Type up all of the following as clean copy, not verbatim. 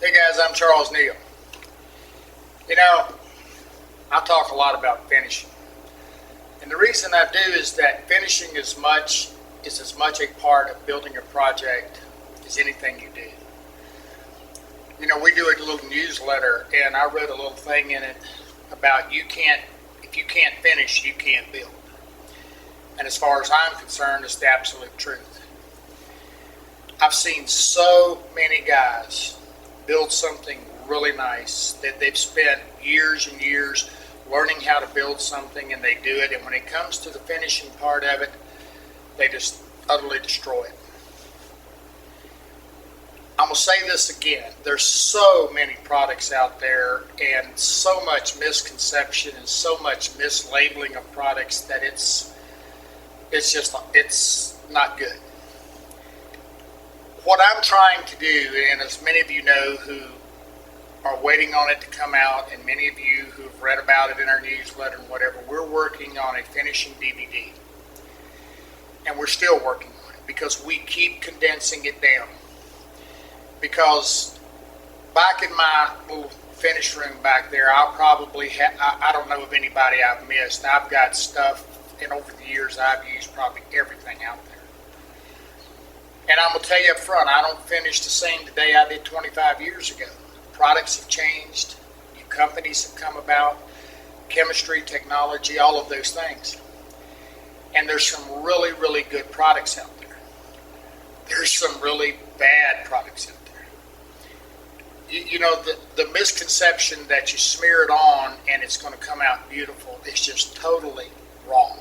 Hey guys, I'm Charles Neal. You know, I talk a lot about finishing. And the reason I do is that finishing is as much a part of building a project as anything you do. You know, we do a little newsletter and I wrote a little thing in it about if you can't finish, you can't build. And as far as I'm concerned, it's the absolute truth. I've seen so many guys build something really nice that they've spent years and years learning how to build something, and they do it, and when it comes to the finishing part of it, they just utterly destroy it. I'm going to say this again. There's so many products out there and so much misconception and so much mislabeling of products that it's not good. What I'm trying to do, and as many of you know who are waiting on it to come out, and many of you who have read about it in our newsletter and whatever, we're working on a finishing DVD. And we're still working on it because we keep condensing it down. Because back in my little finish room back there, I'll probably I don't know of anybody I've missed. I've got stuff, and over the years I've used probably everything out there. And I'm going to tell you up front, I don't finish the same today I did 25 years ago. Products have changed, new companies have come about, chemistry, technology, all of those things. And there's some really, really good products out there. There's some really bad products out there. You know, the misconception that you smear it on and it's going to come out beautiful is just totally wrong.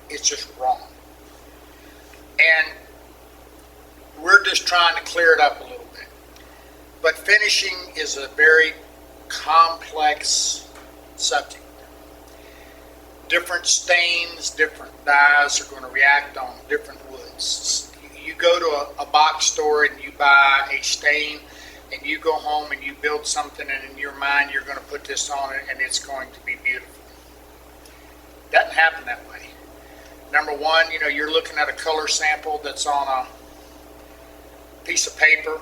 It's just wrong. And we're just trying to clear it up a little bit. But finishing is a very complex subject. Different stains, different dyes are going to react on different woods. You go to a box store and you buy a stain, and you go home and you build something, and in your mind you're going to put this on it and it's going to be beautiful. It doesn't happen that way. Number one, you know, you're looking at a color sample that's on a piece of paper,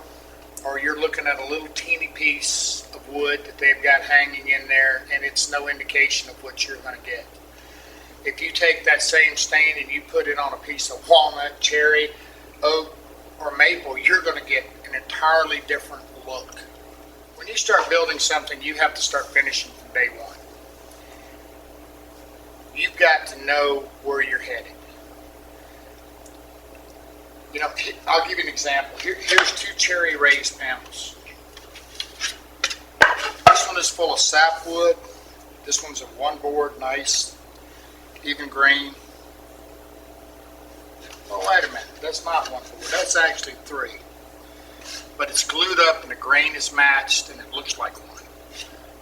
or you're looking at a little teeny piece of wood that they've got hanging in there, and it's no indication of what you're going to get. If you take that same stain and you put it on a piece of walnut, cherry, oak, or maple, you're going to get an entirely different look. When you start building something, you have to start finishing from day one. You've got to know where you're headed. You know, I'll give you an example. Here's two cherry raised panels. This one is full of sapwood. This one's a one board, nice, even grain. Oh, wait a minute. That's not one board. That's actually three. But it's glued up and the grain is matched and it looks like one.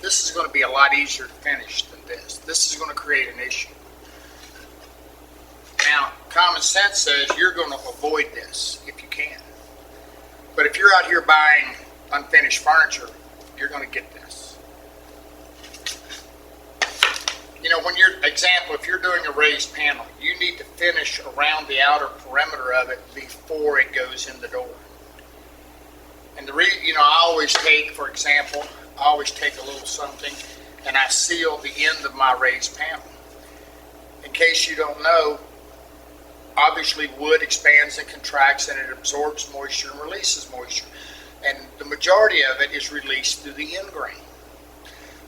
This is going to be a lot easier to finish than this. This is going to create an issue. Now, common sense says you're going to avoid this if you can. But if you're out here buying unfinished furniture, you're going to get this. You know, if you're doing a raised panel, you need to finish around the outer perimeter of it before it goes in the door. And I always take a little something and I seal the end of my raised panel. In case you don't know, obviously wood expands and contracts and it absorbs moisture and releases moisture. And the majority of it is released through the end grain.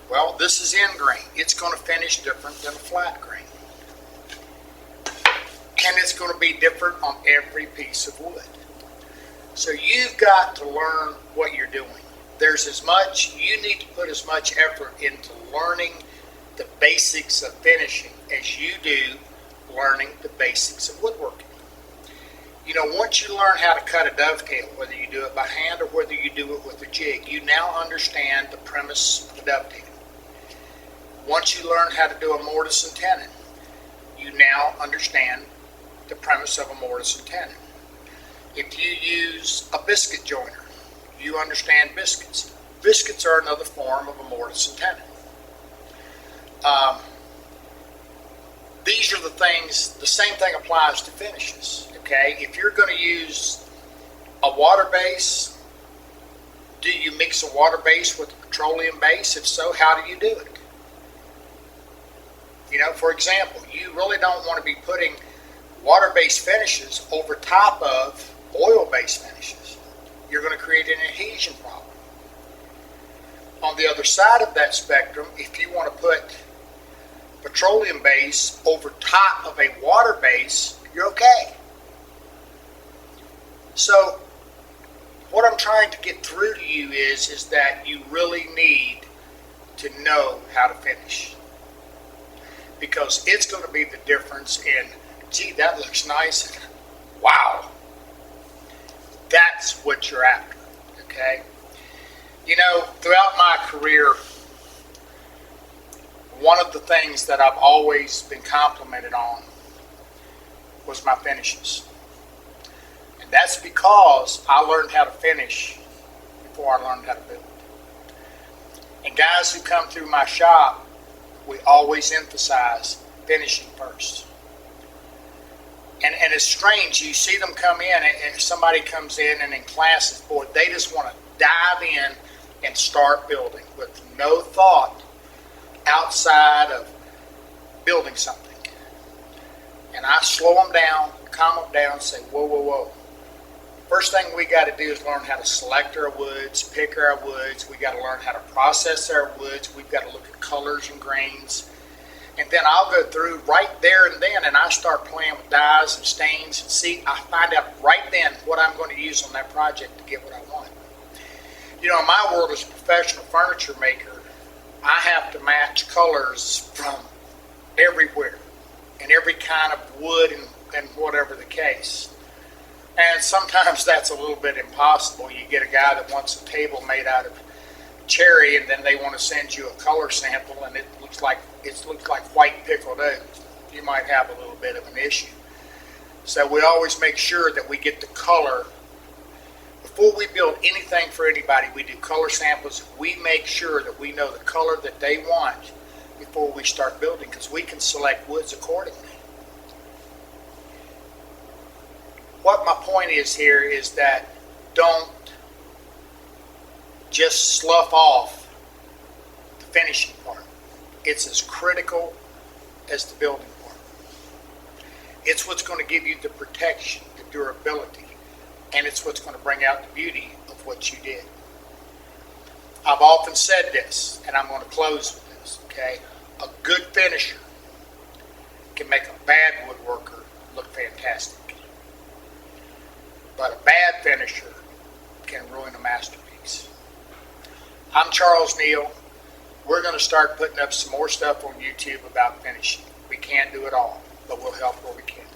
Well, this is end grain. It's going to finish different than a flat grain. And it's going to be different on every piece of wood. So you've got to learn what you're doing. You need to put as much effort into learning the basics of finishing as you do learning the basics of woodworking. You know, once you learn how to cut a dovetail, whether you do it by hand or whether you do it with a jig, you now understand the premise of a dovetail. Once you learn how to do a mortise and tenon, you now understand the premise of a mortise and tenon. If you use a biscuit joiner, you understand biscuits. Biscuits are another form of a mortise and tenon. These are the things, the same thing applies to finishes, okay? If you're going to use a water base Do you mix a water base with a petroleum base? If so, how do you do it? You know, for example, you really don't want to be putting water-based finishes over top of oil-based finishes. You're going to create an adhesion problem. On the other side of that spectrum, if you want to put petroleum base over top of a water base, you're okay. So what I'm trying to get through to you is that you really need to know how to finish. Because it's going to be the difference in, gee, that looks nice, and wow. That's what you're after, okay? You know, throughout my career, one of the things that I've always been complimented on was my finishes. And that's because I learned how to finish before I learned how to build. And guys who come through my shop, we always emphasize finishing first. And it's strange, you see them come in, and somebody comes in and in classes, boy, they just want to dive in and start building with no thought outside of building something. And I slow them down, calm them down, say, whoa, whoa, whoa. First thing we got to do is learn how to select our woods, pick our woods. We got to learn how to process our woods. We've got to look at colors and grains. And then I'll go through right there and then, and I start playing with dyes and stains and see, I find out right then what I'm going to use on that project to get what I want. You know, in my world as a professional furniture maker, I have to match colors from everywhere and every kind of wood and whatever the case. And sometimes that's a little bit impossible. You get a guy that wants a table made out of cherry, and then they want to send you a color sample, and it looks like white pickled oats. You might have a little bit of an issue. So we always make sure that we get the color. Before we build anything for anybody, we do color samples. We make sure that we know the color that they want before we start building, because we can select woods accordingly. What my point is here is that don't just slough off the finishing part. It's as critical as the building part. It's what's going to give you the protection, the durability, and it's what's going to bring out the beauty of what you did. I've often said this, and I'm going to close with this, okay? A good finisher can make a bad woodworker look fantastic. But a bad finisher can ruin a masterpiece. I'm Charles Neal. We're going to start putting up some more stuff on YouTube about finishing. We can't do it all, but we'll help where we can.